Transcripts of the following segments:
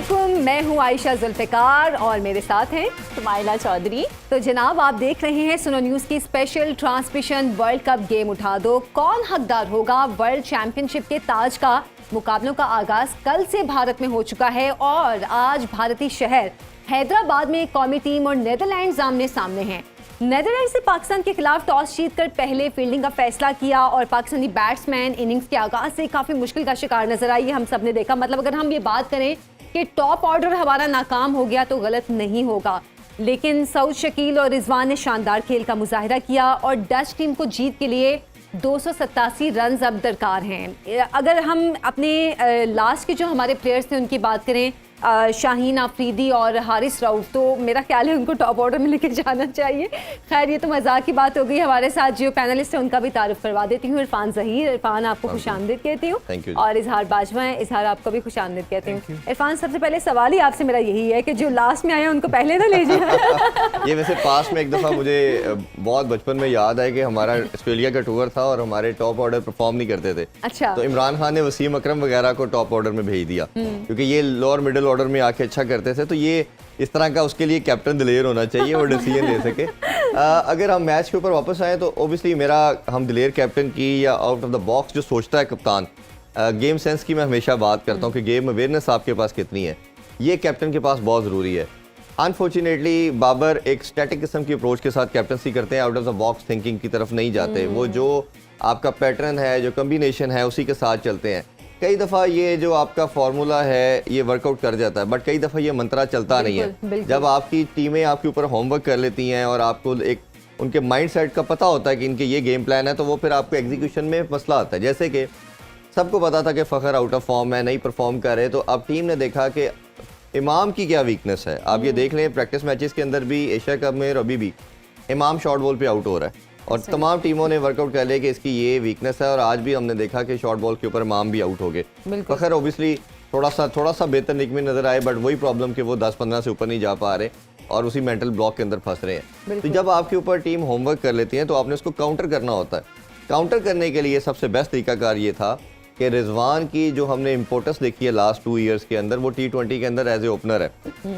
अस्सलामुअलैकुम, मैं हूँ आयशा जुल्फ़िकार और मेरे साथ हैं सुमाइला चौधरी। तो जनाब आप देख रहे हैं सुनो न्यूज़ की special transmission world cup game उठा दो। कौन हकदार होगा वर्ल्ड चैंपियनशिप के ताज का? मुकाबलों का आगाज कल से भारत में हो चुका है और आज भारतीय शहर हैदराबाद में कौमी टीम और नीदरलैंड्स आमने सामने हैं। नीदरलैंड्स ने पाकिस्तान के खिलाफ टॉस जीतकर पहले फील्डिंग का फैसला किया और पाकिस्तानी बैट्समैन इनिंग्स के आगाज से काफ़ी मुश्किल का शिकार नजर आई। हम सब ने देखा, मतलब अगर हम ये बात करें कि टॉप ऑर्डर हमारा नाकाम हो गया तो गलत नहीं होगा, लेकिन सऊद शकील और रिजवान ने शानदार खेल का मुजाहिरा किया और डच टीम को जीत के लिए 287 रन अब दरकार हैं। अगर हम अपने लास्ट के जो हमारे प्लेयर्स थे उनकी बात करें, शाहीन आफरीदी और हारिस रऊफ, तो मेरा ख्याल है उनको टॉप ऑर्डर में लेके जाना चाहिए। खैर ये तो मजाक की बात हो गई। हमारे साथ जो पैनलिस्ट है उनका भी तारुफ करवा देती हूँ। इरफान ज़हीर, इरफान आपको खुशामदीद कहती हूँ और इजहार बाजवा है, इजहार आपको भी खुशामदीद कहती हूँ। इरफान, सबसे पहले सवाल ही आपसे मेरा यही है कि जो लास्ट में आए उनको पहले ना ले जाए। ये वैसे पास में एक दफ़ा मुझे बहुत बचपन में याद है कि हमारा ऑस्ट्रेलिया का टूर था और हमारे टॉप ऑर्डर परफॉर्म नहीं करते थे। अच्छा। तो इमरान खान ने वसीम अकरम वगैरह को टॉप ऑर्डर में भेज दिया क्योंकि ये लोअर मिडिल ऑर्डर में आके अच्छा करते थे। तो ये इस तरह का उसके लिए कैप्टन दिलेर होना चाहिए, वो डिसीजन ले सके। अगर हम मैच के ऊपर वापस आए तो ओबियसली मेरा हम दिलेर कैप्टन की या आउट ऑफ द बॉक्स जो सोचता है कप्तान, गेम सेंस की मैं हमेशा बात करता हूँ कि गेम अवेयरनेस आपके पास कितनी है, ये कैप्टन के पास बहुत ज़रूरी है। अनफॉर्चुनेटली बाबर एक स्टैटिक किस्म की अप्रोच के साथ कैप्टनसी करते हैं, out of the box thinking की तरफ नहीं जाते। वो जो आपका पैटर्न है, जो कम्बिनेशन है, उसी के साथ चलते हैं। कई दफ़ा ये जो आपका फार्मूला है ये वर्कआउट कर जाता है, बट कई दफ़ा ये मंत्रा चलता नहीं है। जब आपकी टीमें आपके ऊपर होमवर्क कर लेती हैं और आपको एक उनके माइंड सेट का पता होता है कि इनके ये गेम प्लान है, तो वो फिर आपको एग्जीक्यूशन में मसला आता है। जैसे कि सबको पता था कि फ़खर आउट ऑफ फॉर्म है, नहीं परफॉर्म कर रहे, तो अब टीम ने देखा कि इमाम की क्या वीकनेस है। आप ये देख लें प्रैक्टिस मैचेस के अंदर भी, एशिया कप में और अभी भी इमाम शॉर्ट बॉल पे आउट हो रहा है और तमाम टीमों ने वर्कआउट कर लिया कि इसकी ये वीकनेस है। और आज भी हमने देखा कि शॉर्ट बॉल के ऊपर इमाम भी आउट हो गए। फ़खर ओबियसली थोड़ा सा बेहतर निक में नजर आए, बट वही प्रॉब्लम कि वो 10-15 से ऊपर नहीं जा पा रहे और उसी मेंटल ब्लॉक के अंदर फंस रहे हैं। तो जब आपके ऊपर टीम होमवर्क कर लेती है तो आपने उसको काउंटर करना होता है। काउंटर करने के लिए सबसे बेस्ट तरीकाकार ये था कि रिजवान की जो हमने इंपोर्टेंस देखी है लास्ट 2 ईयर्स के अंदर, वो T20 के अंदर एज ए ओपनर है।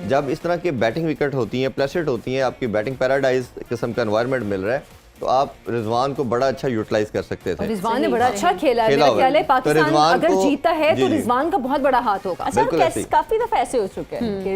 जब इस तरह की बैटिंग विकेट होती हैं, प्लेसेट होती हैं, आपकी बैटिंग पैराडाइज किस्म का एनवायरनमेंट मिल रहा है, तो आप रिजवान को बड़ा अच्छा यूटिलाइज कर सकते थे। रिजवान ने बड़ा अच्छा खेला है। मेरा ख्याल है पाकिस्तान अगर जीता है तो रिजवान का बहुत बड़ा हाथ होगा। अच्छा, काफी दफा ऐसे हो चुके हैं कि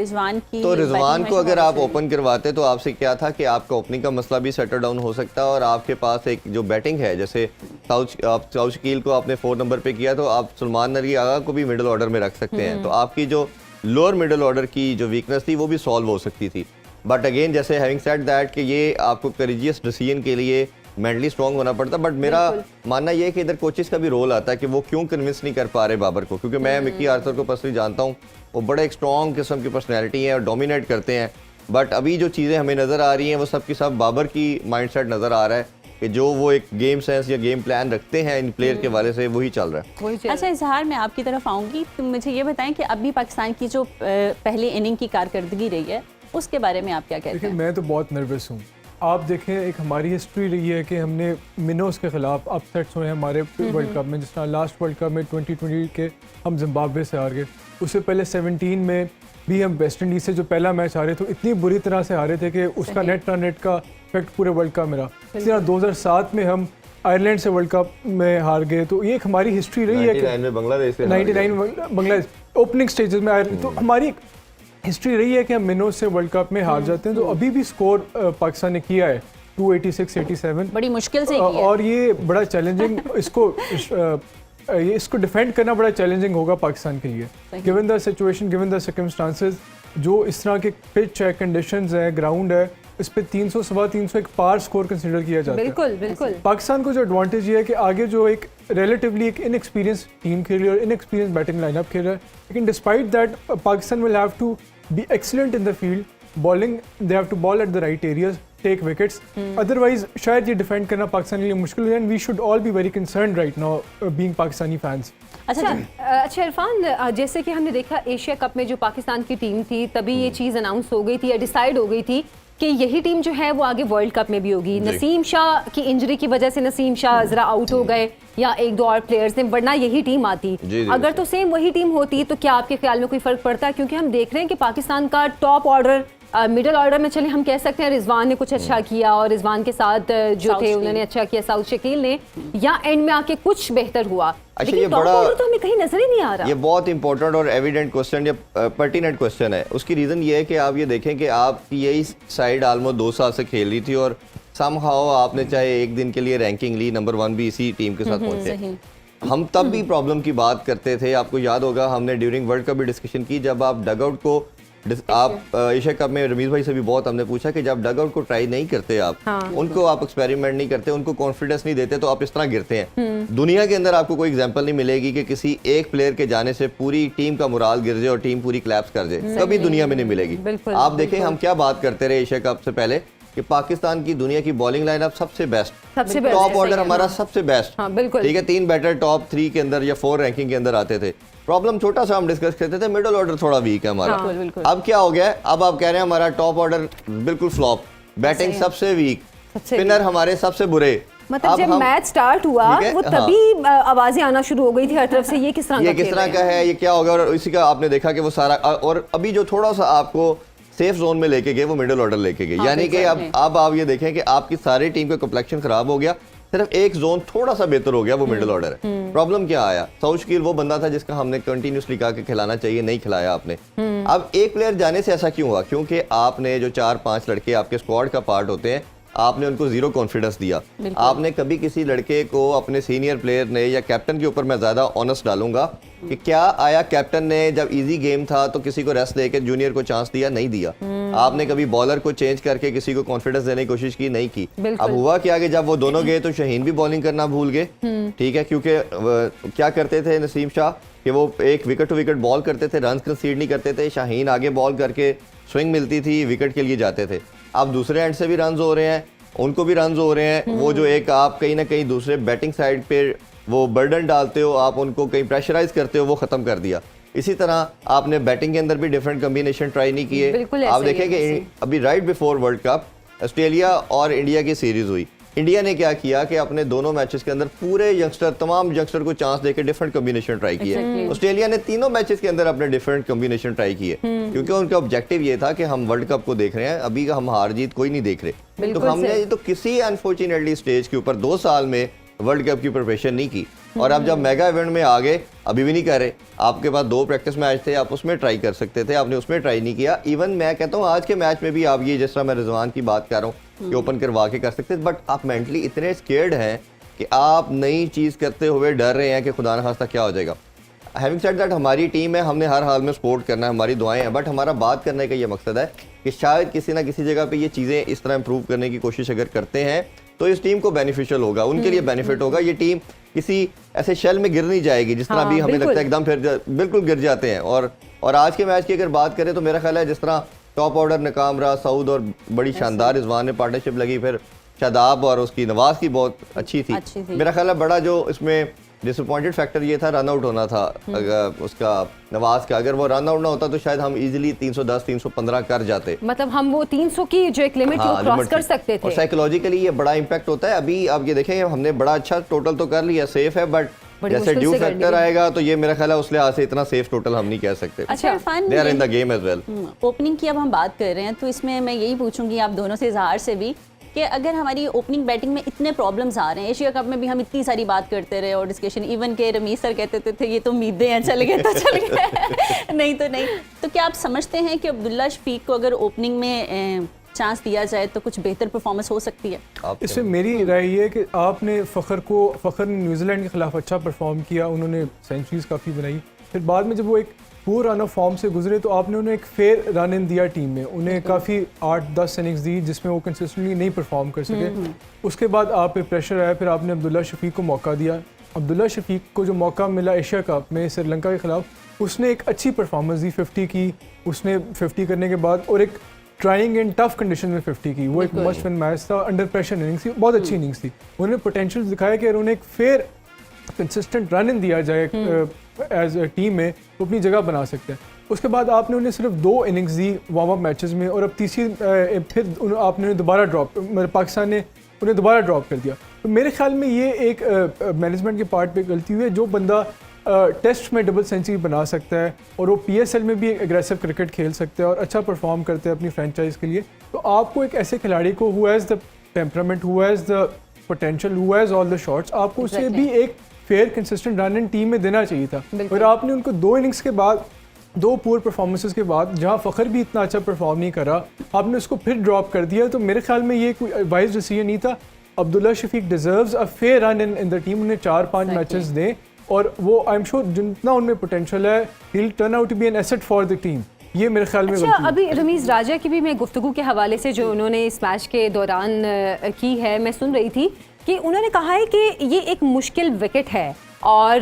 रिजवान को अगर आप ओपन करवाते तो आपसे क्या था कि आपका ओपनिंग का मसला भी सेटल डाउन हो सकता है और आपके पास एक जो बैटिंग है, जैसे सऊद शकील को आपने 4 नंबर पे किया तो आप सलमान नरी आगा को भी मिडिल ऑर्डर में रख सकते हैं। तो आपकी जो लोअर मिडिल ऑर्डर की जो वीकनेस थी वो भी सॉल्व हो सकती थी। बट अगेन जैसे हैविंग सेड दैट कि ये आपको करेजियस डिसीजन के लिए मेंटली स्ट्रॉन्ग होना पड़ता। बट मेरा मानना ये है कि इधर कोचेस का भी रोल आता है कि वो क्यों कन्विंस नहीं कर पा रहे बाबर को, क्योंकि मैं मिकी आर्थर को पर्सनली जानता हूँ, वो बड़े एक स्ट्रॉन्ग किस्म की पर्सनैलिटी है और डोमिनेट करते हैं। बट अभी जो चीज़ें हमें नज़र आ रही हैं वो सब की सब बाबर की माइंड सेट नज़र आ रहा है कि जो वो एक गेम सेंस या गेम प्लान रखते हैं इन प्लेयर के वाले से वही चल रहा है। अच्छा इजहार, मैं आपकी तरफ आऊँगी, तुम मुझे ये बताएं कि अभी पाकिस्तान की जो पहली इनिंग की कारकर्दगी रही है उसके बारे में आप क्या कहते हैं? मैं तो बहुत नर्वस हूँ। आप देखें, एक हमारी हिस्ट्री रही है कि हमने मिनोस के खिलाफ अपसेट्स हुए हैं हमारे वर्ल्ड कप में। जिस तरह लास्ट वर्ल्ड कप में 2020 के हम जिम्बाब्वे से हार गए, उससे पहले 17 में भी हम वेस्ट इंडीज से जो पहला मैच हारे तो इतनी बुरी तरह से हारे थे कि उसका नेट रन रेट का इफेक्ट पूरे वर्ल्ड कप में रहा। इसी तरह 2007 में हम आयरलैंड से वर्ल्ड कप में हार गए। तो ये एक हमारी हिस्ट्री रही है कि 99 बांग्लादेश ओपनिंग स्टेजेस में आए, तो हमारी हिस्ट्री रही है कि हम मिनोस से वर्ल्ड कप में हार जाते हैं। तो अभी भी स्कोर पाकिस्तान ने किया है 286-87, बड़ी मुश्किल से किया और ये बड़ा चैलेंजिंग इसको डिफेंड करना बड़ा चैलेंजिंग होगा पाकिस्तान के लिए, given the situation, given the circumstances. जो इस तरह के पिच है, कंडीशंस है, ग्राउंड है, इस पे 300 सवा 300 एक पार स्कोर कंसीडर किया जाता है। बिल्कुल बिल्कुल। पाकिस्तान को जो एडवांटेज ये है कि आगे जो एक रिलेटिवली एक इनएक्सपीरियंस टीम खेल रही है और इनएक्सपीरियंस बैटिंग लाइनअप खेल रहा है, लेकिन despite that Pakistan will have to be excellent in the field, bowling they have to bowl at the right areas, take wickets, otherwise शायद ये डिफेंड करना पाकिस्तान के लिए मुश्किल है। And we should all be very concerned right now being Pakistani fans. अच्छा इरफान, जैसे कि हमने देखा एशिया कप में जो पाकिस्तान की टीम थी तभी ये चीज़ अनाउंस हो गई थी या डिसाइड हो गई थी कि यही टीम जो है वो आगे वर्ल्ड कप में भी होगी। नसीम शाह की इंजरी की वजह से नसीम शाह जरा आउट हो गए या एक दो और प्लेयर्स ने, वरना यही टीम आती। अगर तो सेम वही टीम होती तो क्या आपके ख्याल में कोई फर्क पड़ता? क्योंकि हम देख रहे हैं कि पाकिस्तान का टॉप ऑर्डर, मिडिल ऑर्डर में चले हम कह सकते हैं रिजवान ने कुछ अच्छा किया और रिजवान के साथ जो थे उन्होंने अच्छा किया, साउथ शकील ने, या एंड में आके कुछ बेहतर हुआ। अच्छा, लेकिन टॉप ऑर्डर तो हमें कहीं नजर ही नहीं आ रहा। ये बहुत इंपॉर्टेंट और एविडेंट क्वेश्चन या पर्टिनेंट क्वेश्चन है। उसकी रीजन ये है कि आप ये देखें कि आपकी यही साइड ऑलमोस्ट 2 साल से खेल रही थी और समहाउ आपने चाहे एक दिन के लिए रैंकिंग ली, नंबर 1 भी इसी टीम के साथ पहुंचे। हम तब भी प्रॉब्लम की बात करते थे, आपको याद होगा हमने ड्यूरिंग वर्ल्ड कप भी डिस्कशन की, जब आप डगआउट को आप एशिया कप में रमीज भाई से भी बहुत हमने पूछा कि जब डगआउट को ट्राई नहीं करते आप, उनको आप एक्सपेरिमेंट नहीं करते, उनको कॉन्फिडेंस नहीं देते, तो आप इस तरह गिरते हैं। दुनिया के अंदर आपको कोई एग्जांपल नहीं मिलेगी कि किसी एक प्लेयर के जाने से पूरी टीम का मुराल गिर जाए और टीम पूरी क्लैप्स कर जाए, कभी दुनिया में नहीं मिलेगी। आप देखें हम क्या बात करते रहे एशिया कप से पहले कि पाकिस्तान की दुनिया की बॉलिंग लाइनअप सबसे बेस्ट, टॉप ऑर्डर हमारा सबसे बेस्ट, ठीक है, 3 बैटर टॉप 3 के अंदर या 4 रैंकिंग के अंदर आते थे। प्रॉब्लम छोटा सा हम डिस्कस करते थे, मिडिल ऑर्डर थोड़ा वीक है हमारा। अब क्या हो गया है, अब आप कह रहे हैं हमारा टॉप ऑर्डर बिल्कुल फ्लॉप, बैटिंग सबसे वीक, स्पिनर हमारे सबसे बुरे। मतलब जब मैच स्टार्ट हुआ वो तभी आवाजें आना शुरू हो गई थी हर तरफ से, ये किस तरह का है, ये क्या होगा, और इसी का आपने देखा कि वो सारा, और अभी जो थोड़ा सा आपको सेफ जोन में लेके गए वो मिडिल ऑर्डर लेके गए, यानी कि अब आप ये देखें कि आपकी सारी टीम का कम्प्लेक्शन खराब हो गया, सिर्फ एक जोन थोड़ा सा बेहतर हो गया, वो मिडिल ऑर्डर है। प्रॉब्लम क्या आया, साउथ शकील वो बंदा था जिसका हमने कंटिन्यूसली कहा कि खिलाना चाहिए, नहीं खिलाया आपने। अब एक प्लेयर जाने से ऐसा क्यों हुआ, क्योंकि आपने जो 4-5 लड़के आपके स्क्वाड का पार्ट होते हैं, आपने उनको 0 कॉन्फिडेंस दिया। आपने कभी किसी लड़के को, अपने सीनियर प्लेयर ने या कैप्टन के ऊपर मैं ज्यादा ऑनेस्ट डालूंगा कि क्या आया कैप्टन ने जब इजी गेम था तो किसी को रेस्ट देके जूनियर को चांस दिया, नहीं दिया। आपने कभी बॉलर को चेंज करके किसी को कॉन्फिडेंस देने की कोशिश की, नहीं की। अब हुआ क्या कि जब वो दोनों गए तो शाहीन भी बॉलिंग करना भूल गए, ठीक है, क्योंकि क्या करते थे नसीम शाह कि वो एक विकेट टू विकेट बॉल करते थे, रन कंसीड नहीं करते थे, शाहीन आगे बॉल करके स्विंग मिलती थी, विकेट के लिए जाते थे। अब दूसरे एंड से भी रन हो रहे हैं, उनको भी रन हो रहे हैं, वो जो एक आप कहीं ना कहीं दूसरे बैटिंग साइड पे वो बर्डन डालते हो, आप उनको कहीं प्रेशराइज करते हो, वो खत्म कर दिया। इसी तरह आपने बैटिंग के अंदर भी डिफरेंट कॉम्बिनेशन ट्राई नहीं किए। आप देखें कि अभी right before world cup Australia और इंडिया की सीरीज हुई, इंडिया ने क्या किया कि अपने दोनों मैचेस के अंदर पूरे यंगस्टर, तमाम यंगस्टर को चांस देके डिफरेंट कॉम्बिनेशन ट्राई किए। ऑस्ट्रेलिया ने तीनों मैचेस के अंदर अपने डिफरेंट कॉम्बिनेशन ट्राई किए, क्योंकि उनका ऑब्जेक्टिव ये था कि हम वर्ल्ड कप को देख रहे हैं, अभी का हम हार जीत कोई नहीं देख रहे। तो हमने तो किसी अनफॉर्चुनेटली स्टेज के ऊपर 2 साल में वर्ल्ड कप की प्रिपरेशन नहीं की, और अब जब मेगा इवेंट में आ गए अभी भी नहीं कर रहे। आपके पास 2 प्रैक्टिस मैच थे, आप उसमें ट्राई कर सकते थे, आपने उसमें ट्राई नहीं किया। इवन मैं कहता हूँ आज के मैच में भी आप ये, जिस तरह मैं रिजवान की बात कर रहा हूँ कि ओपन करवा के कर सकते, बट आप मेंटली इतने स्केर्ड हैं कि आप नई चीज़ करते हुए डर रहे हैं कि खुदा न खास्ता क्या हो जाएगा। हैविंग सेड दैट, हमारी टीम है, हमने हर हाल में सपोर्ट करना है, हमारी दुआएं हैं, बट हमारा बात करने का ये मकसद है कि शायद किसी ना किसी जगह पे ये चीज़ें इस तरह इंप्रूव करने की कोशिश अगर करते हैं तो इस टीम को बेनिफिशियल होगा, उनके लिए बेनिफिट होगा। ये टीम किसी ऐसे शेल में गिर नहीं जाएगी जिस तरह भी हमें लगता है एकदम फिर बिल्कुल गिर जाते हैं। और आज के मैच की अगर बात करें तो मेरा ख्याल है जिस तरह टॉप ऑर्डर नाकाम रहा, सऊद और बड़ी शानदार रिजवान ने पार्टनरशिप लगी, फिर शादाब और उसकी नवाज की बहुत अच्छी थी। मेरा ख्याल है बड़ा जो इसमें डिसअपॉइंटेड फैक्टर ये था, रन आउट होना था अगर उसका नवाज का, अगर वो रन आउट ना होता तो शायद हम इजीली 310 315 कर जाते, मतलब हम वो 300 की जो एक लिमिट वो क्रॉस कर सकते थे। और साइकोलॉजिकली ये बड़ा इंपैक्ट होता है। अभी आप ये देखें हमने बड़ा अच्छा टोटल तो कर लिया, सेफ है, बट जैसे ड्यू फैक्टर आएगा तो ये मेरा ख्याल है उस लिहाज से इतना सेफ टोटल हम नहीं कह सकते। अच्छा Irfan, they are in the game as well. Opening की अब हम बात कर रहे हैं तो इसमें मैं यही पूछूंगी आप दोनों से, इजहार से भी, कि अगर हमारी ओपनिंग बैटिंग में इतने प्रॉब्लम्स आ रहे हैं, एशिया कप में भी हम इतनी सारी बात करते रहे और डिस्कशन, इवन के रमीज सर कहते थे ये तो उम्मीदें हैं, चल गए तो चल गए नहीं तो नहीं, तो क्या आप समझते हैं कि अब्दुल्ला शफीक को अगर ओपनिंग में चांस दिया जाए तो कुछ बेहतर परफॉर्मेंस हो सकती है? इससे मेरी राय ये है कि आपने फ़खर ने न्यूजीलैंड के खिलाफ अच्छा परफॉर्म किया, उन्होंने सेंचुरीज काफ़ी बनाई, फिर बाद में जब वो एक पूर रन ऑफ फॉर्म से गुजरे तो आपने उन्हें एक फेयर रन इन दिया टीम में, उन्हें काफ़ी 8-10 इनिंग्स दी जिसमें वो कंसिस्टेंटली नहीं परफॉर्म कर सके। उसके बाद आप पे प्रेशर आया, फिर आपने अब्दुल्ला शफीक को मौका दिया। अब्दुल्ला शफीक को जो मौका मिला एशिया कप में श्रीलंका के खिलाफ, उसने एक अच्छी परफॉर्मेंस दी, 50 की, उसने 50 करने के बाद और एक ट्राइंग इन टफ कंडीशन में 50 की, वो एक मस्ट विन मैच था, अंडर प्रेशर इनिंग्स थी, बहुत अच्छी इनिंग्स थी। उन्होंने पोटेंशियल दिखाया कि अगर उन्हें एक फेयर कंसिस्टेंट रन इन दिया जाए एज ए टीम में तो अपनी जगह बना सकते हैं। उसके बाद आपने उन्हें सिर्फ 2 इनिंग्स दी वार्म अप मैचेस में, और अब तीसरी फिर आपने उन्हें दोबारा मेरे पाकिस्तान ने उन्हें दोबारा ड्रॉप कर दिया। तो मेरे ख्याल में ये एक मैनेजमेंट के पार्ट पे गलती हुई है। जो बंदा टेस्ट में डबल सेंचुरी बना सकता है और वो PSL में भी एग्रेसिव क्रिकेट खेल सकता है और अच्छा परफॉर्म करते हैं अपनी फ्रेंचाइज के लिए, तो आपको एक ऐसे खिलाड़ी को who has the temperament, who has the potential, who has all the shots, आपको उसे भी एक fair consistent run in team में देना चाहिए था। और आपने उनको 2 इनिंग्स के बाद, 2 पुअर परफॉर्मेंसेस के बाद, जहां फ़खर भी इतना अच्छा परफॉर्म नहीं करा, आपने उसको फिर ड्रॉप कर दिया। तो मेरे ख्याल में ये कोई वाइज डिसीजन नहीं था। Abdullah Shafique deserves a fair run in the team. उन्हें 4-5 मैचेस दें और वो आई एम श्योर जितना उनमें पोटेंशियल है, he will turn out to be an asset for the team. ये मेरे ख्याल में अच्छा, अभी रमीज़ राजा की भी मैं गुफ्तगू के हवाले से जो उन्होंने इस मैच के दौरान की है, मैं सुन रही थी कि उन्होंने कहा है कि ये एक मुश्किल विकेट है और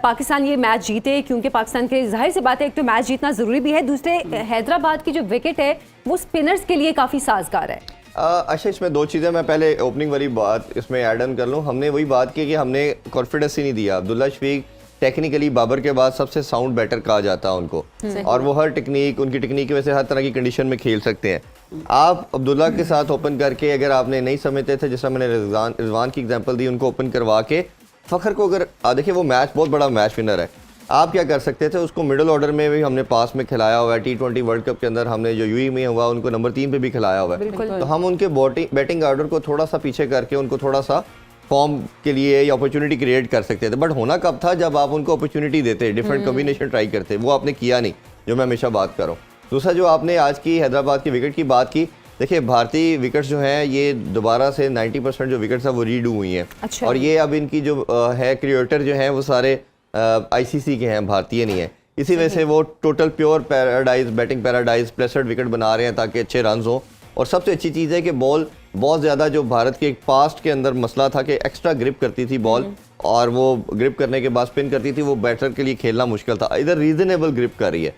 पाकिस्तान ये मैच जीते, क्योंकि पाकिस्तान के जाहिर सी बात है एक तो मैच जीतना ज़रूरी भी है, दूसरे हैदराबाद की जो विकेट है वो स्पिनर्स के लिए काफ़ी साजगार है। अच्छा, इसमें 2 चीज़ें मैं पहले ओपनिंग वाली बात इसमें ऐड ऑन कर लूँ। हमने वही बात की कि हमने कॉन्फिडेंस ही नहीं दिया। अब्दुल्ला शफीक टेक्निकली बाबर के बाद सबसे साउंड बैटर कहा जाता है उनको, और वो हर टेक्निक, उनकी टेक्निक की वजह से हर तरह की कंडीशन में खेल सकते हैं। आप अब्दुल्ला के साथ ओपन करके, अगर आपने नहीं समझते थे, जैसा मैंने रिजवान की एग्जांपल दी, उनको ओपन करवा के फ़खर को, अगर देखिए वो मैच बहुत बड़ा मैच विनर है, आप क्या कर सकते थे, उसको मिडिल ऑर्डर में भी हमने पास में खिलाया हुआ है। T20 वर्ल्ड कप के अंदर हमने जो यूएई में हुआ उनको नंबर 3 पे भी खिलाया हुआ है। तो हम उनके बैटिंग ऑर्डर को थोड़ा सा पीछे करके उनको थोड़ा सा फॉर्म के लिए या अपॉर्चुनिटी क्रिएट कर सकते थे। बट होना कब था, जब आप उनको अपॉर्चुनिटी देते, डिफरेंट कॉम्बिनेशन ट्राई करते। वो आपने किया नहीं, जो मैं हमेशा बात कर रहा हूँ। दूसरा, जो आपने आज की हैदराबाद की विकेट की बात की, देखिए भारतीय विकेट्स जो हैं ये दोबारा से 90% जो विकेट्स हैं वो रीडू हुई हैं। अच्छा। और ये अब इनकी जो है क्रिएटर जो हैं वो सारे ICC के हैं, भारतीय नहीं है। इसी वजह से वो total pure paradise, batting paradise, प्लेसर्ड विकेट बना रहे हैं ताकि अच्छे रन हो। और सबसे अच्छी चीज़ है कि बॉल बहुत ज़्यादा, जो भारत के एक पास्ट के अंदर मसला था कि एक्स्ट्रा ग्रिप करती थी बॉल, और वो ग्रिप करने के बाद स्पिन करती थी, वो बैटर के लिए खेलना मुश्किल था। इधर रीजनेबल ग्रिप कर रही है।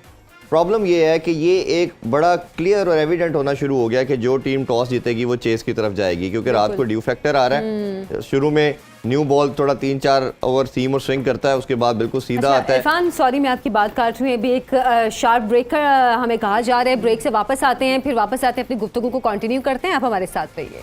प्रॉब्लम ये है कि ये एक बड़ा क्लियर और एविडेंट होना शुरू हो गया कि जो टीम टॉस जीतेगी वो चेस की तरफ जाएगी, क्योंकि रात को ड्यू फैक्टर आ रहा है। शुरू में न्यू बॉल थोड़ा 3-4 ओवर सीम और स्विंग करता है, उसके बाद बिल्कुल सीधा आता है। इरफान, सॉरी मैं आपकी बात काट रही हूँ, अभी एक शार्प ब्रेक का हमें कहा जा रहा है, ब्रेक से वापस आते हैं, फिर वापस आते हैं अपनी गुफ्तगू को कंटिन्यू करते हैं। आप हमारे साथ रहिए।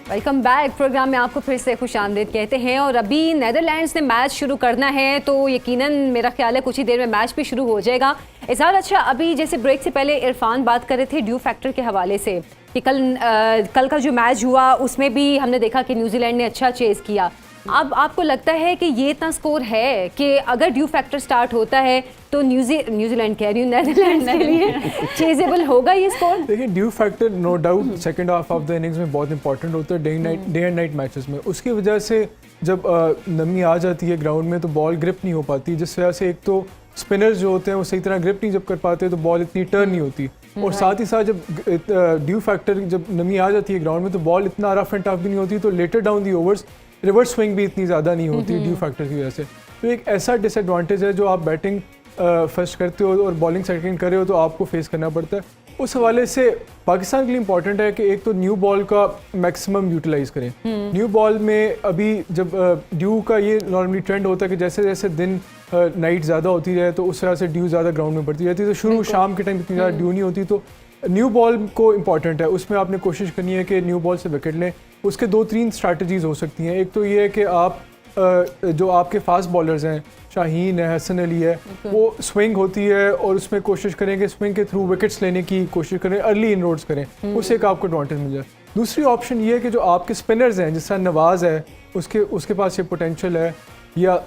Welcome back. प्रोग्राम में आपको फिर से खुशामदीद कहते हैं। और अभी नेदरलैंड्स ने मैच शुरू करना है, तो यकीनन मेरा ख्याल है कुछ ही देर में मैच भी शुरू हो जाएगा। इज़हार, अच्छा अभी जैसे ब्रेक से पहले इरफान बात कर रहे थे ड्यू फैक्टर के हवाले से कि कल का जो मैच हुआ उसमें भी हमने देखा कि न्यूजीलैंड ने अच्छा चेज़ किया। अब आपको लगता है कि ये इतना स्कोर है कि अगर ड्यू फैक्टर स्टार्ट होता है तो न्यूजीलैंड कह रही हूँ, नेदरलैंड्स के लिए चेजेबल होगा ये स्कोर? देखिए, due factor no doubt second half of the innings में बहुत इंपॉर्टेंट होता है, डे एंड नाइट मैचेस में। उसकी वजह से जब नमी आ जाती है ग्राउंड में तो बॉल ग्रिप नहीं हो पाती, जिस वजह से एक तो स्पिनर्स जो होते हैं वो सही तरह ग्रिप नहीं जब कर पाते तो बॉल इतनी टर्न नहीं होती, और साथ ही साथ जब ड्यू फैक्टर जब नमी आ जाती है ग्राउंड में तो बॉल इतना रफ एंड टफ भी नहीं होती, तो later down the overs reverse swing भी इतनी ज़्यादा नहीं होती ड्यू फैक्टर की वजह से। तो एक ऐसा डिसएडवांटेज है, जो आप बैटिंग फर्स्ट करते हो और बॉलिंग सेकंड कर रहे हो तो आपको फेस करना पड़ता है। उस हवाले से पाकिस्तान के लिए इंपॉर्टेंट है कि एक तो न्यू बॉल का मैक्सिमम यूटिलाइज करें। न्यू बॉल में अभी जब ड्यू का ये नॉर्मली ट्रेंड होता है कि जैसे जैसे दिन नाइट ज़्यादा होती है तो उस तरह से ड्यू ज़्यादा ग्राउंड में पड़ती रहती है, तो शुरू शाम के टाइम इतनी ज़्यादा ड्यू नहीं होती। तो न्यू बॉल को इम्पॉर्टेंट है, उसमें आपने कोशिश करनी है कि न्यू बॉल से विकेट लें। उसके 2-3 स्ट्रैटेजीज हो सकती हैं। एक तो ये है कि आप जो आपके फास्ट बॉलर्स हैं, शाहीन है, हसन अली है, वो स्विंग होती है और उसमें कोशिश करें कि स्विंग के थ्रू विकेट्स लेने की कोशिश करें, अर्ली इनरोड्स करें, उससे एक आपको एडवांटेज मिल जाए। दूसरी ऑप्शन ये है कि जो आपके स्पिनर्स हैं, जिस तरह नवाज़ है, उसके पास ये पोटेंशियल है, या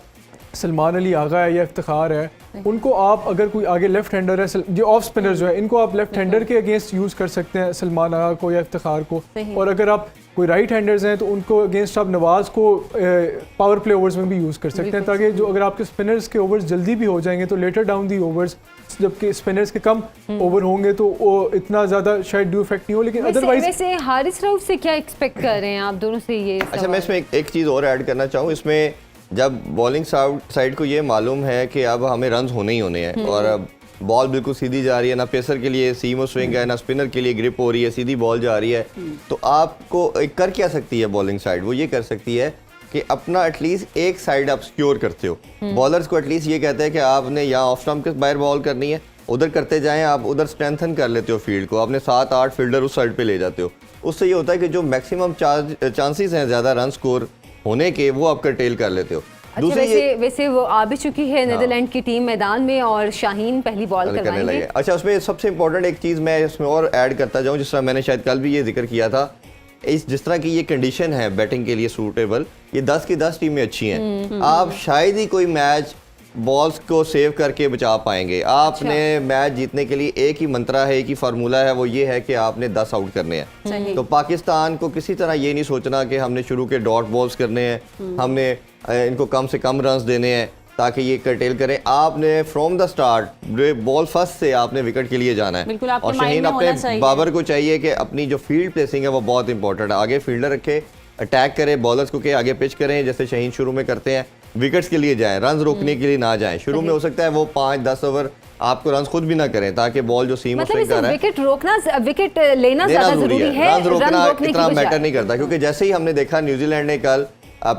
सलमान अली आगा है या इफ्तिखार है, उनको आप अगर कोई आगे लेफ्ट हैंडर है, जो ऑफ स्पिनर जो है, इनको आप लेफ्ट हैंडर के अगेंस्ट यूज़ कर सकते हैं, सलमान आगा को या इफ्तिखार को। और अगर आप कोई राइट हैंडर्स हैं तो उनको अगेंस्ट आप नवाज़ को पावर प्ले ओवर्स में भी यूज़ कर सकते हैं, ताकि जो अगर आपके स्पिनर्स के ओवर्स जल्दी भी हो जाएंगे तो लेटर डाउन दी ओवर्स, जबकि स्पिनर्स के कम ओवर होंगे तो वो इतना ज़्यादा शायद ड्यू इफेक्ट नहीं हो। लेकिन अदरवाइज वैसे हारिस राउफ से क्या एक्सपेक्ट कर रहे हैं आप दोनों से? ये अच्छा, मैं इसमें एक चीज़ और ऐड करना चाहूँ। इसमें जब बॉलिंग साइड को ये मालूम है कि अब हमें रन्स होने ही होने हैं, और अब बॉल बिल्कुल सीधी जा रही है, ना पेसर के लिए सीम और स्विंग है, ना स्पिनर के लिए ग्रिप हो रही है, सीधी बॉल जा रही है। तो आपको कर क्या सकती है बॉलिंग साइड, वो ये कर सकती है कि अपना एटलीस्ट एक साइड आप सिक्योर करते हो। बॉलर्स को एटलीस्ट ये कहते हैं कि आपने यहाँ ऑफ स्टंप के बाहर बॉल करनी है, उधर करते जाएं, आप उधर स्ट्रेंथन कर लेते हो फील्ड को, आपने 7-8 फील्डर उस साइड पे ले जाते हो। उससे ये होता है कि जो मैक्सिमम चांसेस हैं ज़्यादा रन स्कोर होने के, वो आप कर्टेल कर लेते हो। अच्छा, वैसे वो आ भी चुकी है नीदरलैंड की टीम मैदान में और शाहीन पहली बॉल करने लगे। अच्छा, उसमें सबसे इंपॉर्टेंट एक चीज़ मैं इसमें और ऐड करता जाऊं, जिस तरह मैंने शायद कल भी ये जिक्र किया था, जिस तरह की ये कंडीशन है बैटिंग के लिए सूटेबल, ये 10 की 10 टीमें अच्छी हैं। आप शायद ही कोई मैच बॉल्स को सेव करके बचा पाएंगे। आपने मैच जीतने के लिए एक ही मंत्रा है, एक ही फार्मूला है, वो ये है कि आपने 10 आउट करने हैं। तो पाकिस्तान को किसी तरह ये नहीं सोचना कि हमने शुरू के डॉट बॉल्स करने हैं, हमने इनको कम से कम रन्स देने हैं ताकि ये कर्टेल करें। आपने from the start ball first से आपने विकेट के लिए जाना है। और शाहीन अपने बाबर को चाहिए कि अपनी जो फील्ड प्लेसिंग है वो बहुत इंपॉर्टेंट है, आगे फील्डर रखे, अटैक करें, बॉलर्स को के आगे पिच करें जैसे शाहीन शुरू में करते हैं, विकेट्स के लिए जाएं, रन रोकने के लिए ना जाएं। शुरू में हो सकता है वो 5-10 ओवर आपको रन खुद भी ना करें ताकि बॉल जो सीम मतलब कर रहा है, विकेट रोकना, विकेट लेना ज्यादा जरूरी है, रन रोकना इतना मैटर नहीं करता। क्योंकि जैसे ही हमने देखा न्यूजीलैंड ने कल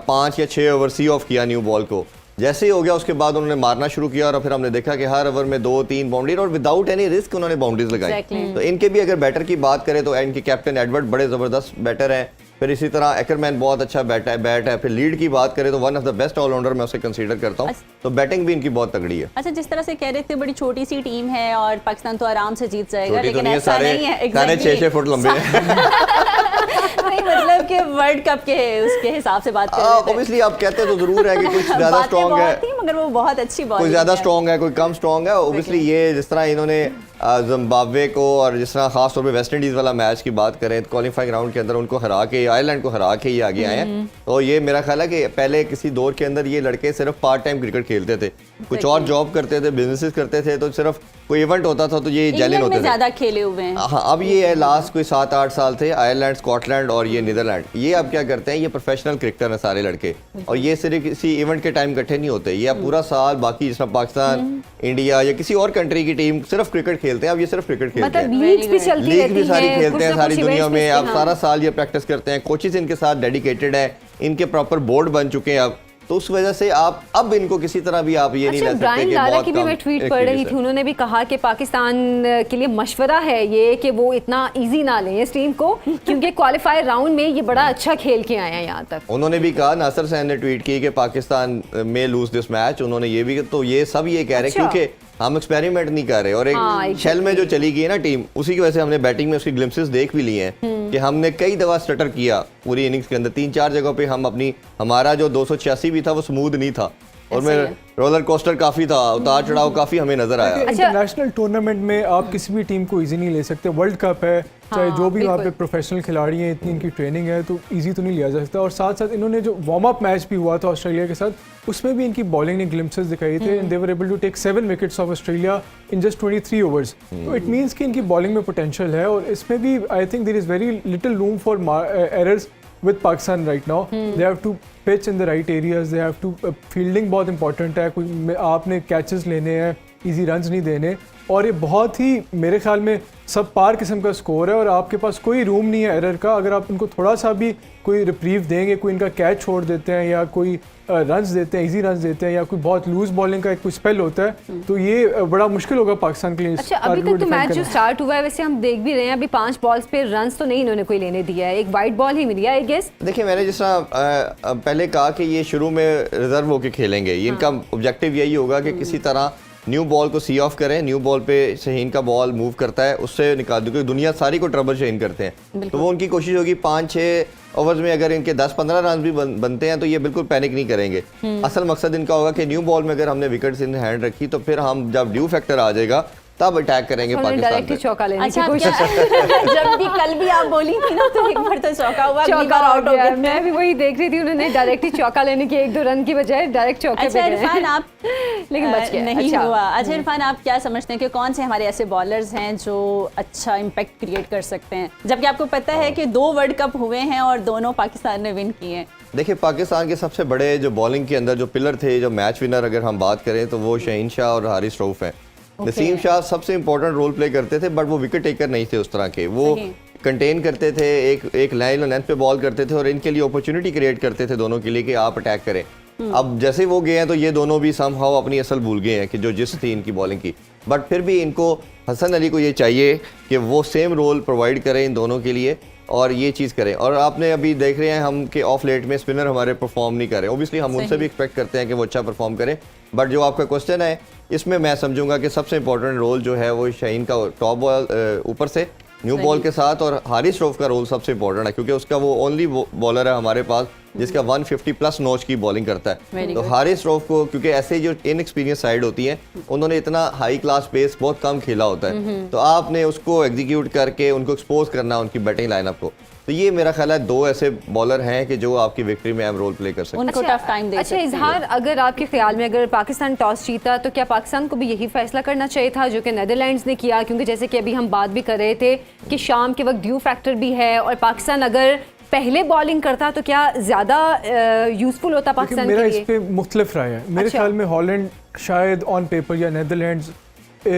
5 या 6 ओवर सी ऑफ किया न्यू बॉल को, जैसे ही हो गया उसके बाद उन्होंने मारना शुरू किया और फिर हमने देखा कि हर ओवर में 2-3 बाउंड्री और विदाउट एनी रिस्क उन्होंने बाउंड्रीज लगाई। तो इनके भी अगर बैटर की बात करें तो इनके कैप्टन एडवर्ड बड़े जबरदस्त बैटर हैं, फिर इसी तरह एकरमैन बहुत अच्छा बैट है। फिर लीड की बात करें तो one of the best allrounder मैं उसे कंसीडर करता हूँ। तो बैटिंग भी इनकी बहुत तगड़ी है। अच्छा, जिस तरह से कह रहे थे बड़ी छोटी सी टीम है और पाकिस्तान तो आराम से जीत जाएगा, लेकिन ऐसा सारे, नहीं है। सारे 6-6 फुट लंबे हैं। नहीं, मतलब कि वर्ल्ड कप के उसके हिसाब से बात कर रहे थे। ऑब्वियसली आप कहते तो जरूर है कि कुछ ज्यादा स्ट्रांग है, मगर वो बहुत अच्छी बॉल, कोई ज्यादा स्ट्रांग है, कोई कम स्ट्रांग है। ऑब्वियसली ये जिस तरह इन्होंने जिम्बाब्वे को और जिस तरह खास तौर पे वेस्ट इंडीज वाला मैच की बात करें तो क्वालिफाइंग राउंड के अंदर उनको हरा के, आयरलैंड को हरा के ये आगे आए हैं। तो ये मेरा ख्याल है कि पहले किसी दौर के अंदर ये लड़के सिर्फ पार्ट टाइम क्रिकेट खेलते थे, कुछ और जॉब करते थे, बिजनेसेस करते थे, तो सिर्फ कोई इवेंट होता था तो ये जेलिन होते थे, ज्यादा खेले हुए हैं। हाँ, अब ये है लास्ट कोई 7-8 साल थे, आयरलैंड, स्कॉटलैंड और ये नीदरलैंड, ये अब क्या करते हैं, ये प्रोफेशनल क्रिकेटर हैं सारे लड़के, और ये सिर्फ किसी इवेंट के टाइम इकट्ठे नहीं होते, ये अब पूरा साल बाकी जिस तरह पाकिस्तान, इंडिया या किसी और कंट्री की टीम सिर्फ क्रिकेट खेलते हैं। अब ये सिर्फ क्रिकेट खेलते मतलब हैं, लीग भी चलती लीग भी सारी है, खेलते हैं सारी दुनिया में। अब हाँ। सारा साल ये प्रैक्टिस करते हैं, कोचेस इनके साथ डेडिकेटेड है, इनके प्रॉपर बोर्ड बन चुके हैं अब, तो उस वजह से आप अब इनको किसी तरह भी आप ये नहीं ले सकते ब्रायन कि लारा बहुत की भी मैं ट्वीट पढ़ रही थी, उन्होंने भी कहा कि पाकिस्तान के लिए मशवरा है ये कि वो इतना इजी ना लें इस टीम को, क्योंकि क्वालिफायर राउंड में ये बड़ा अच्छा खेल के आए हैं यहाँ तक। उन्होंने भी कहा, नासिर सैन ने ट्वीट की कि पाकिस्तान में लूज दिस मैच, उन्होंने ये भी, तो ये सब ये कह रहे हैं क्योंकि हम एक्सपेरिमेंट नहीं कर रहे, और एक शेल में जो चली गई ना टीम, उसी की वजह से हमने बैटिंग में उसकी ग्लिम्पसेस देख भी लिए हैं कि हमने कई दफा स्टटर किया पूरी इनिंग्स के अंदर, 3-4 जगहों पे हम हमारा जो 286 भी था वो स्मूथ नहीं था, और में रोलर कोस्टर काफी था, उतार चढ़ाव काफी हमें नजर आया। इंटरनेशनल टूर्नामेंट में आप किसी भी टीम को इजी नहीं ले सकते, वर्ल्ड कप है, चाहे जो भी वहाँ पे प्रोफेशनल खिलाड़ी हैं, इतनी इनकी ट्रेनिंग है, तो इजी तो नहीं लिया जा सकता। और साथ साथ इन्होंने जो वार्म अप मैच भी हुआ था ऑस्ट्रेलिया के साथ, उसमें भी इनकी बॉलिंग ने ग्लिम्पसेस दिखाई थे, and they were able to take 7 wickets of Australia in just 23 overs. तो इट मीन्स कि इनकी बॉलिंग में पोटेंशियल है, और इसमें भी I think there is very little room for errors with Pakistan right now. They have to pitch in the right areas, they have to fielding बहुत important है, कोई आपने कैचेस लेने हैं, इजी रन्स नहीं देने, और ये बहुत ही मेरे ख्याल में सब पार किस्म का स्कोर है, और आपके पास कोई रूम नहीं है एरर का। अगर आप इनको थोड़ा सा भी कोई रिप्रीव देंगे, कोई इनका कैच छोड़ देते हैं या कोई रन्स देते हैं, इजी रन्स देते हैं, या कोई बहुत लूज बॉलिंग का एक कोई स्पेल होता है, तो ये बड़ा मुश्किल होगा पाकिस्तान के लिए। अच्छा, अभी तक तो मैच जो स्टार्ट हुआ है, वैसे हम देख भी रहे हैं, अभी 5 बॉल्स पे रन्स तो नहीं इन्होंने कोई लेने दिया है, एक वाइट बॉल ही मिली है आई गेस। देखिए, मैंने जिस तरह पहले कहा कि ये शुरू में रिजर्व होकर खेलेंगे, इनका ऑब्जेक्टिव यही होगा कि किसी तरह न्यू बॉल को सी ऑफ करें, न्यू बॉल पे शाहीन का बॉल मूव करता है उससे निकाल दो, क्योंकि दुनिया सारी को ट्रबल शाहीन करते हैं, तो वो उनकी कोशिश होगी 5-6 ओवर्स में अगर इनके 10-15 रन भी बनते हैं तो ये बिल्कुल पैनिक नहीं करेंगे। असल मकसद इनका होगा कि न्यू बॉल में अगर हमने विकेट्स इन हैंड रखी तो फिर हम जब ड्यू फैक्टर आ जाएगा तब अटैक करेंगे पाकिस्तान पे। चौका लेने अच्छा, की कोशिश जब भी कल भी आप बोली थी ना, तो एक बार तो चौका हुआ, चौका आउट हो गया। मैं भी वही देख रही थी, उन्होंने डायरेक्ट ही चौका लेने की 1-2 रन की बजाय डायरेक्ट चौके पे गए। इरफान, आप लेकिन बच गए, नहीं अच्छा हुआ। अच्छा इरफान, आप क्या समझते हैं कि कौन से हमारे ऐसे बॉलर्स हैं जो अच्छा इम्पैक्ट क्रिएट कर सकते हैं, जबकि आपको पता है कि 2 वर्ल्ड कप हुए हैं और दोनों पाकिस्तान ने विन किए हैं? देखिए, पाकिस्तान के सबसे बड़े जो बॉलिंग के अंदर जो पिलर थे, जो मैच विनर अगर हम बात करें तो वो शाहीन शाह और हारिस रऊफ हैं। नसीम शाह सबसे इंपॉर्टेंट रोल प्ले करते थे, बट वो विकेट टेकर नहीं थे उस तरह के। वो कंटेन करते थे, एक लाइन और लेंथ पे बॉल करते थे और इनके लिए अपॉर्चुनिटी क्रिएट करते थे दोनों के लिए कि आप अटैक करें। अब जैसे वो गए हैं तो ये दोनों भी समहाउ अपनी असल भूल गए हैं कि जो जिस थी इनकी बॉलिंग की, बट फिर भी इनको हसन अली को ये चाहिए कि वो सेम रोल प्रोवाइड करें इन दोनों के लिए और ये चीज़ करें। और आपने अभी देख रहे हैं हम कि ऑफ लेट में स्पिनर हमारे परफॉर्म नहीं कर रहे, ओबियसली हम उनसे भी एक्सपेक्ट करते हैं कि वो अच्छा परफॉर्म करें, बट जो आपका क्वेश्चन है इसमें मैं समझूंगा कि सबसे इंपॉर्टेंट रोल जो है वो शाहीन का टॉप बॉल ऊपर से न्यू बॉल के साथ, और हारिस रऊफ का रोल सबसे इंपॉर्टेंट है क्योंकि उसका वो ओनली बॉलर है हमारे पास जिसका 150 प्लस नॉच की बॉलिंग करता है। तो हारिस रऊफ को, क्योंकि ऐसे जो इनएक्सपीरियंस साइड होती है उन्होंने इतना हाई क्लास पेस बहुत कम खेला होता है, तो आपने उसको एग्जीक्यूट करके उनको एक्सपोज करना उनकी बैटिंग लाइनअप को। तो ये मेरा ख्याल है दो ऐसे बॉलर हैं कि जो आपकी विक्ट्री में अहम रोल प्ले कर सकते हैं। उनको टफ टाइम दे सकते हैं। इजहार, अगर आपके ख्याल में अगर पाकिस्तान टॉस जीता तो क्या पाकिस्तान को भी यही फैसला करना चाहिए था जो कि नेदरलैंड्स ने किया? क्योंकि जैसे कि अभी हम बात भी कर रहे थे कि शाम के वक्त ड्यू फैक्टर भी है और पाकिस्तान अगर पहले बॉलिंग करता तो क्या ज़्यादा यूजफुल होता पाकिस्तान के मेरा लिए? इस पे मुख्तलिफ राय है। मेरे ख्याल में हॉलैंड शायद ऑन पेपर या नेदरलैंड्स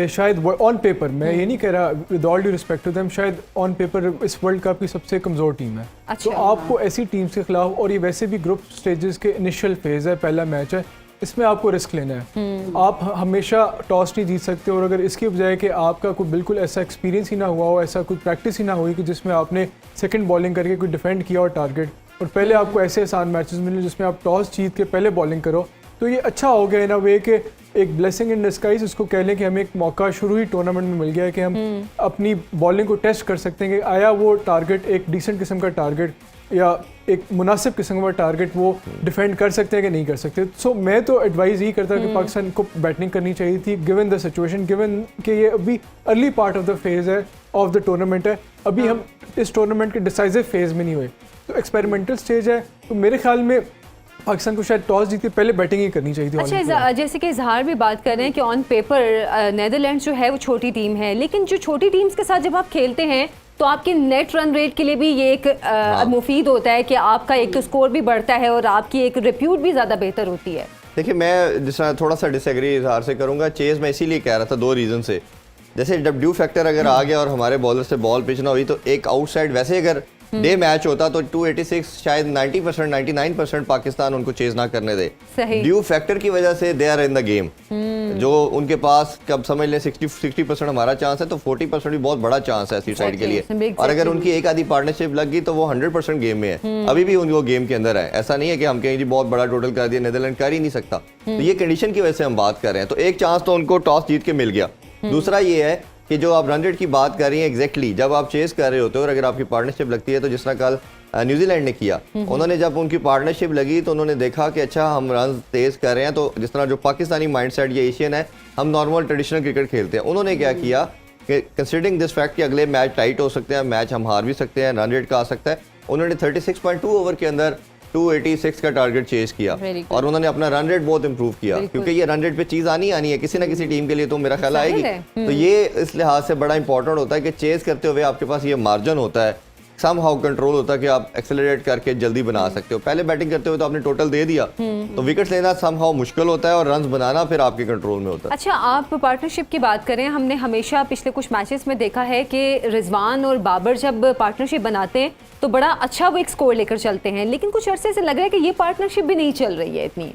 शायद ऑन पेपर, मैं ये नहीं कह रहा with all due respect to them, शायद ऑन पेपर इस वर्ल्ड कप की सबसे कमज़ोर टीम है। तो आपको ऐसी टीम्स के खिलाफ, और ये वैसे भी ग्रुप स्टेजेस के इनिशियल फेज़ है, पहला मैच है, इसमें आपको रिस्क लेना है। आप हमेशा टॉस नहीं जीत सकते, और अगर इसके बजाय कि आपका कोई बिल्कुल ऐसा एक्सपीरियंस ही ना हुआ हो, ऐसा कोई प्रैक्टिस ही ना हुई कि जिसमें आपने सेकंड बॉलिंग करके कोई डिफेंड किया और टारगेट, और पहले आपको ऐसे आसान मैचेस मिले जिसमें आप टॉस जीत के पहले बॉलिंग करो, तो ये अच्छा हो गया इन अ वे कि एक ब्लेसिंग इन डिस्गाइज इसको कह लें कि हमें एक मौका शुरू ही टूर्नामेंट में मिल गया है कि हम अपनी बॉलिंग को टेस्ट कर सकते हैं कि आया वो टारगेट एक डिसेंट किस्म का टारगेट या एक मुनासिब किस्म का टारगेट वो डिफेंड कर सकते हैं कि नहीं कर सकते। सो मैं तो एडवाइस यही करता कि पाकिस्तान को बैटिंग करनी चाहिए थी गिवन द सिचुएशन, गिवन कि ये अभी early part of the phase है ऑफ द टूर्नामेंट है, अभी हम इस टूर्नामेंट के डिसाइसिव फेज़ में नहीं हुए, तो एक्सपेरिमेंटल स्टेज है। तो मेरे ख्याल में पाकिस्तान को शायद टॉस जीत के पहले बैटिंग ही करनी चाहिए थी। अच्छा, जैसे कि इजहार भी बात कर रहे हैं कि ऑन पेपर नेदरलैंड्स जो है वो छोटी टीम है, लेकिन जो छोटी टीम्स के साथ जब आप खेलते हैं तो आपके नेट रन रेट के लिए भी ये एक मुफीद होता है कि आपका एक स्कोर भी बढ़ता है और आपकी एक रिप्यूट भी ज़्यादा बेहतर होती है। देखिए, मैं जिस तरह थोड़ा सा डिसएग्री इजहार से करूंगा, चेज मैं इसीलिए कह रहा था दो रीज़न से। जैसे जब ड्यू फैक्टर अगर आ गया और हमारे बॉलर से बॉल पिच ना हुई तो एक आउटसाइड, वैसे अगर डे मैच होता तो 286 शायद 90% 99% पाकिस्तान उनको चेज ना करने दे। ड्यू फैक्टर की वजह से they are in the game, जो उनके पास कब समझ लें 60% हमारा चांस है तो 40% भी बहुत बड़ा चांस है ऐसी साइड के लिए, और अगर उनकी एक आधी पार्टनरशिप लग गई तो वो 100% गेम में है। अभी भी उनको गेम के अंदर है, ऐसा नहीं है कि हम कहें जी बहुत बड़ा टोटल कर दिया, नेदरलैंड कर ही नहीं सकता। तो ये कंडीशन की वजह से हम बात कर रहे हैं। तो एक चांस तो उनको टॉस जीत के मिल गया। दूसरा ये है कि जो आप रन रेट की बात कर रही हैं, एग्जैक्टली जब आप चेस कर रहे होते हो और अगर आपकी पार्टनरशिप लगती है, तो जिस तरह कल न्यूजीलैंड ने किया, उन्होंने जब उनकी पार्टनरशिप लगी तो उन्होंने देखा कि अच्छा हम रन तेज कर रहे हैं, तो जिस तरह जो पाकिस्तानी माइंडसेट ये एशियन है, हम नॉर्मल ट्रेडिशनल क्रिकेट खेलते हैं, उन्होंने क्या किया कि कंसिडरिंग दिस फैक्ट कि अगले मैच टाइट हो सकते हैं, मैच हम हार भी सकते हैं, रन रेट का आ सकता है, उन्होंने 36.2 ओवर के अंदर 286 का टारगेट चेज किया और उन्होंने अपना रन रेट बहुत इंप्रूव किया, क्योंकि ये रन रेट पे चीज आनी है किसी ना किसी टीम के लिए, तो मेरा ख्याल आएगी। तो ये इस लिहाज से बड़ा इंपॉर्टेंट होता है कि चेज करते हुए आपके पास ये मार्जिन होता है, सम हाउ कंट्रोल होता है कि आप एक्सेलरेट करके जल्दी बना सकते हो। पहले बैटिंग करते हुए तो आपने टोटल दे दिया, तो विकेट्स लेना सम हाउ मुश्किल होता है और रन्स बनाना फिर आपके कंट्रोल में होता है। अच्छा, आप पार्टनरशिप की बात करें, हमने हमेशा पिछले कुछ मैचेस में देखा है कि रिजवान और बाबर जब पार्टनरशिप बनाते हैं तो बड़ा अच्छा वो एक स्कोर लेकर चलते हैं, लेकिन कुछ अरसे से लग रहा है कि ये पार्टनरशिप भी नहीं चल रही है इतनी।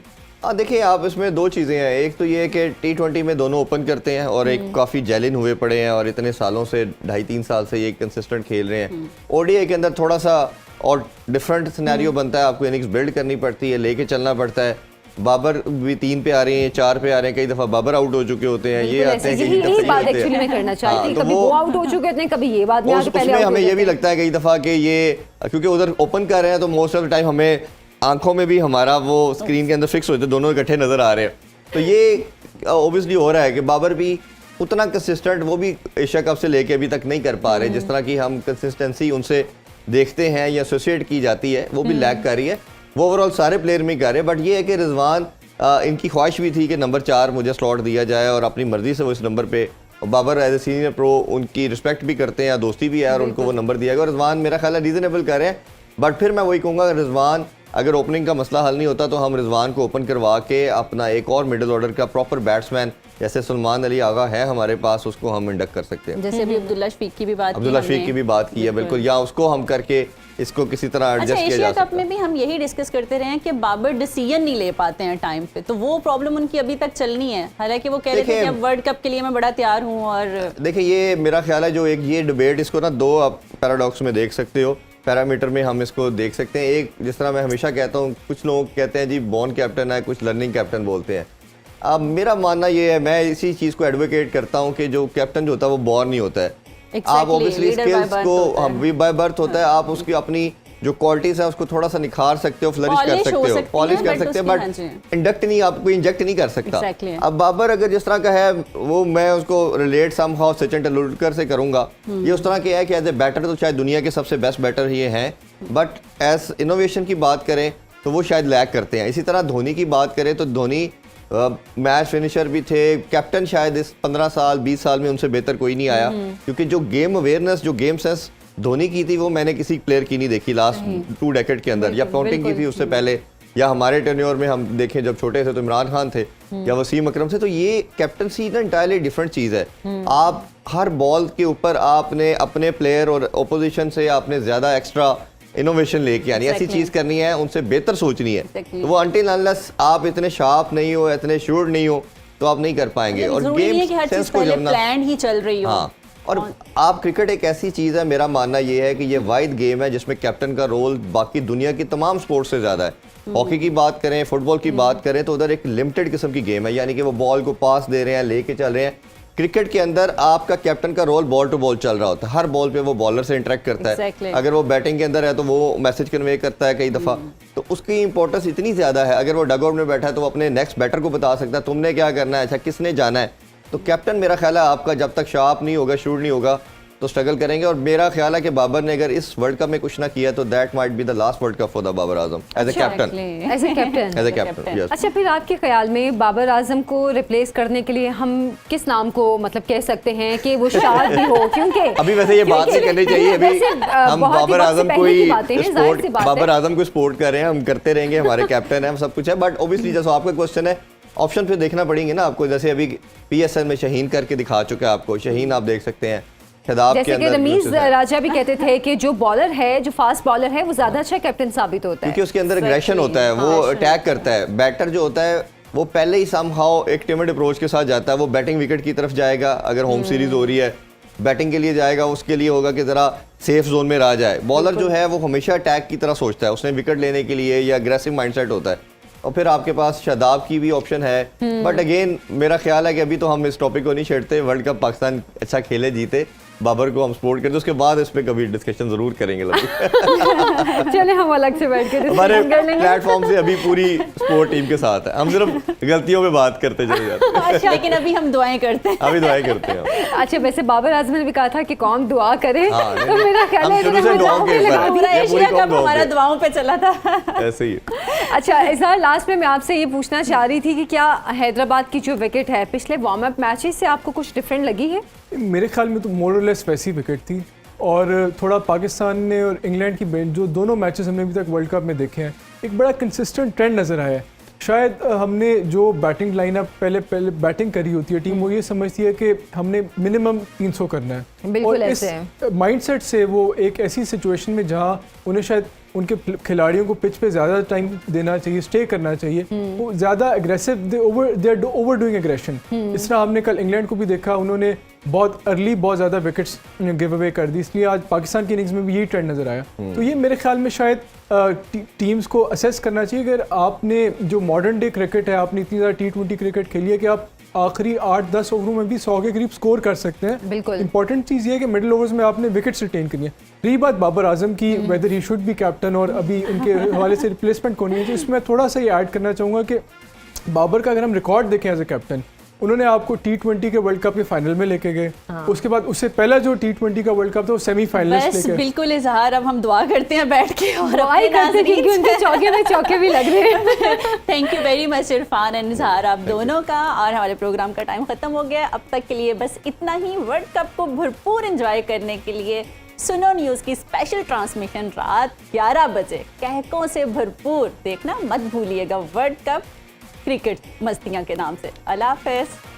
देखिए, आप इसमें दो चीज़ें हैं। एक तो ये कि T20 में दोनों ओपन करते हैं और एक काफ़ी जेलिन हुए पड़े हैं और इतने सालों से 2.5-3 साल से ये कंसिस्टेंट खेल रहे हैं। ODI के अंदर थोड़ा सा और डिफरेंट सिनेरियो बनता है, आपको इनिंग्स बिल्ड करनी पड़ती है, लेके चलना पड़ता है। बाबर भी 3 पे आ रहे हैं, 4 पे आ रहे हैं, कई दफ़ा बाबर आउट हो चुके होते हैं, ये आते हैं यही बात एक्चुअली मैं करना चाहती थी, कभी वो आउट हो चुके होते हैं, कभी ये बात में आके पहले आउट हो हमें ये भी लगता है कई दफ़ा कि ये क्योंकि उधर ओपन कर रहे हैं तो मोस्ट ऑफ द टाइम हमें आंखों में भी हमारा वो स्क्रीन के अंदर फिक्स होते, दोनों इकट्ठे नजर आ रहे हैं। तो ये ओबियसली हो रहा है कि बाबर भी उतना कंसिस्टेंट वो भी एशिया कप से लेके अभी तक नहीं कर पा रहे, जिस तरह की हम कंसिस्टेंसी उनसे देखते हैं या एसोसिएट की जाती है, वो भी लैग कर रही है। वो ओवरऑल सारे प्लेयर में कर रहे हैं, बट ये है कि रिजवान इनकी ख्वाहिश भी थी कि नंबर 4 मुझे स्लॉट दिया जाए और अपनी मर्जी से वो इस नंबर पे, Babar as a senior pro उनकी रिस्पेक्ट भी करते हैं या दोस्ती भी है और उनको वो नंबर दिया गया, और रिजवान मेरा ख्याल है रीजनेबल कर रहे हैं। बट फिर मैं वही कहूँगा, रिजवान अगर ओपनिंग का मसला हल नहीं होता तो हम रिजवान को ओपन करवा के अपना एक और मिडिल ऑर्डर का प्रॉपर बैट्समैन जैसे सलमान अली आगा है हमारे पास, उसको हम इंडक्ट कर सकते हैं। जैसे अभी अब्दुल्ला शफीक की भी बात अब्दुल्ला शफीक की भी बात की है, बिल्कुल, या उसको हम करके इसको किसी तरह अच्छा, एडजस्ट किया जा एशिया सकता कप में भी हम यही डिस्कस करते रहे हैं कि बाबर डिसीजन नहीं ले पाते हैं टाइम पे, तो वो प्रॉब्लम उनकी अभी तक चलनी है। हालांकि वो कह रहे थे कि अब वर्ल्ड कप के लिए मैं बड़ा तैयार हूँ। और देखिए, ये मेरा ख्याल है जो एक ये डिबेट, इसको ना दो आप पैराडॉक्स में देख सकते हो, पैरामीटर में हम इसको देख सकते हैं। एक, जिस तरह मैं हमेशा कहता हूँ, कुछ लोग कहते हैं जी बॉर्न कैप्टन है, कुछ लर्निंग कैप्टन बोलते हैं। अब मेरा मानना ये है, मैं इसी चीज़ को एडवोकेट करता हूँ कि जो कैप्टन जो होता है वो बॉर्न नहीं होता है। आप ऑब्वियसली स्किल्स को भी बाय बर्थ होता है, आप उसकी अपनी जो क्वालिटीज है उसको थोड़ा सा निखार सकते हो, फ्लरिश कर सकते हो, पॉलिश कर सकते हो, बट इंडक्ट नहीं, आपको इंजेक्ट नहीं कर सकता। अब बाबर अगर जिस तरह का है, वो मैं उसको रिलेट समहाउ सचिन तेंदुलकर से करूंगा। ये उस तरह के है कि एज ए बैटर तो शायद दुनिया के सबसे बेस्ट बैटर ये हैं, बट एज इनोवेशन की बात करें तो वो शायद लैक करते हैं। इसी तरह धोनी की बात करें तो धोनी मैच फिनिशर भी थे, कैप्टन शायद इस 15 साल 20 साल में उनसे बेहतर कोई नहीं आया, क्योंकि जो गेम अवेयरनेस, जो गेम सेंस धोनी की थी वो मैंने किसी प्लेयर की नहीं देखी लास्ट 2 डेकेड के अंदर, या काउंटिंग की थी उससे पहले, या हमारे टेन्योर में हम देखें जब छोटे थे तो इमरान खान थे या वसीम अकरम थे। तो ये कैप्टनसी ना इंटायरली डिफरेंट चीज़ है। आप हर बॉल के ऊपर आपने अपने प्लेयर और ओपोजिशन से आपने ज़्यादा एक्स्ट्रा इनोवेशन लेके आनी, ऐसी चीज़ करनी है, उनसे बेहतर सोचनी है। तो वो अनटिल अनलेस आप इतने शार्प नहीं हो, इतने श्योर नहीं हो, तो आप नहीं कर पाएंगे। और गेम सेंस को जमना प्लान ही चल रही हो। हाँ, और आप क्रिकेट एक ऐसी चीज़ है, मेरा मानना ये है कि ये वाइड गेम है जिसमें कैप्टन का रोल बाकी दुनिया की तमाम स्पोर्ट्स से ज़्यादा है। हॉकी की बात करें, फुटबॉल की बात करें, तो उधर एक लिमिटेड किस्म की गेम है, यानी कि वो बॉल को पास दे रहे हैं, लेके चल रहे हैं। क्रिकेट के अंदर आपका कैप्टन का रोल बॉल टू बॉल चल रहा होता है, हर बॉल पे वो बॉलर से इंटरेक्ट करता है। अगर वो बैटिंग के अंदर है तो वो मैसेज कन्वे करता है कई दफ़ा, तो उसकी इंपॉर्टेंस इतनी ज़्यादा है। अगर वो डगआउट में बैठा है तो वो अपने नेक्स्ट बैटर को बता सकता है तुमने क्या करना है, अच्छा किसने जाना है। तो कैप्टन मेरा ख्याल है आपका जब तक शार्प नहीं होगा, शूट नहीं होगा, तो स्ट्रगल करेंगे। और मेरा ख्याल है कि बाबर ने अगर इस वर्ल्ड कप में कुछ ना किया तो that might be the last world cup for the Babar Azam as a captain. As a captain yes. अच्छा, फिर आपके ख्याल में बाबर आजम को रिप्लेस करने के लिए हम किस नाम को मतलब कह सकते हैं कि वो शाद भी हो? क्योंकि अभी वैसे ये बात नहीं करनी चाहिए, अभी हम बाबर आजम को ही बाबर आजम को सपोर्ट कर रहे हैं, हम करते रहेंगे, हमारे कैप्टन है, सब कुछ है। बट ओबियसली जैसे आपका क्वेश्चन है, ऑप्शन फिर देखना पड़ेंगे ना आपको। जैसे अभी PSL में शहीन करके दिखा चुका है आपको, शहीन आप देख सकते हैं। जैसे कि रमीज राजा भी कहते थे कि जो बॉलर है, जो फास्ट बॉलर है, वो ज्यादा अच्छा कैप्टन साबित होता है, क्योंकि उसके अंदर एग्रेशन होता है, वो अटैक करता है। बैटर जो होता है वो पहले ही समहाउ एक टिमिड अप्रोच के साथ जाता है, वो बैटिंग विकेट की तरफ जाएगा। अगर होम सीरीज हो रही है, बैटिंग के लिए जाएगा, उसके लिए होगा कि जरा सेफ जोन में रह जाए। बॉलर जो है वो हमेशा अटैक की तरह सोचता है, उसने विकेट लेने के लिए या अग्रेसिव माइंडसेट होता है। और फिर आपके पास शादाब की भी ऑप्शन है, बट अगेन मेरा ख्याल है कि अभी तो हम इस टॉपिक को नहीं छेड़ते। वर्ल्ड कप पाकिस्तान अच्छा खेले, जीते, बाबर को हम सपोर्ट करते, उसके बाद इस पे कभी डिस्कशन जरूर करेंगे। चले हम अलग से बैठ के हमारे प्लेटफॉर्म से अभी पूरी स्पोर्ट टीम के साथ है, हम सिर्फ गलतियों पे बात करते चले जाते हैं। अच्छा, लेकिन अभी हम दुआएं करते हैं। अभी दुआएं करते हैं। अच्छा, वैसे बाबर आजम ने भी कहा था कि कौन दुआ करे, तो मेरा ख्याल है पूरा एशिया कप हमारा दुआओं पे चला था, ऐसे ही। अच्छा इजहार, लास्ट में मैं आपसे ये पूछना चाह रही थी कि क्या हैदराबाद की जो विकेट है पिछले वार्म अप मैचेस से आपको कुछ डिफरेंट लगी है? मेरे ख्याल में तो मोर और लेस वैसी विकेट थी, और थोड़ा पाकिस्तान ने और इंग्लैंड की जो दोनों मैचेस हमने अभी तक वर्ल्ड कप में देखे हैं, एक बड़ा कंसिस्टेंट ट्रेंड नज़र आया है। शायद हमने जो बैटिंग लाइनअप पहले बैटिंग करी होती है टीम, वो ये समझती है कि हमने मिनिमम 300 करना है, बिल्कुल और इस माइंडसेट से वो एक ऐसी सिचुएशन में जहाँ उन्हें शायद उनके खिलाड़ियों को पिच पे ज़्यादा टाइम देना चाहिए, स्टे करना चाहिए, वो ज़्यादा aggressive, they are over doing aggression. इस तरह हमने कल इंग्लैंड को भी देखा, उन्होंने बहुत अर्ली बहुत ज़्यादा विकेट्स गिव अवे कर दी, इसलिए आज पाकिस्तान की इनिंग्स में भी यही ट्रेंड नज़र आया। तो ये मेरे ख्याल में शायद टीम्स को असेस करना चाहिए, अगर आपने जो मॉडर्न डे क्रिकेट है, आपने इतनी ज़्यादा T20 क्रिकेट खेली है कि आप आखिरी 8-10 ओवरों में भी 100 के करीब स्कोर कर सकते हैं। बिल्कुल इंपॉर्टेंट चीज़ ये है कि मिडिल ओवर्स में आपने विकेट्स रिटेन करनी है। रही बात बाबर आजम की, weather he should be captain, और अभी उनके हवाले से रिप्लेसमेंट कौन है, तो इसमें थोड़ा सा ये ऐड करना चाहूँगा कि बाबर का अगर हम रिकॉर्ड देखें एज ए कैप्टन, उन्होंने आपको T20 के वर्ल्ड कप के फाइनल में लेके गए, उसके बाद उससे पहला जो T20 का वर्ल्ड कप था वो सेमीफाइनलिस्ट लेके। बिल्कुल इजहार, अब हम दुआ करते हैं बैठ के, और क्योंकि उनके चौके में चौके भी लग रहे हैं। Thank you very much Irfan and इजहार, आप दोनों का। और हमारे प्रोग्राम का टाइम खत्म हो गया, अब तक के लिए बस इतना ही। वर्ल्ड कप को भरपूर एंजॉय करने के लिए सुनो न्यूज़ की स्पेशल ट्रांसमिशन रात 11 बजे कहकों से भरपूर देखना मत भूलिएगा वर्ल्ड कप क्रिकेट मस्तियाँ के नाम से। अल्लाह हाफ़िज़।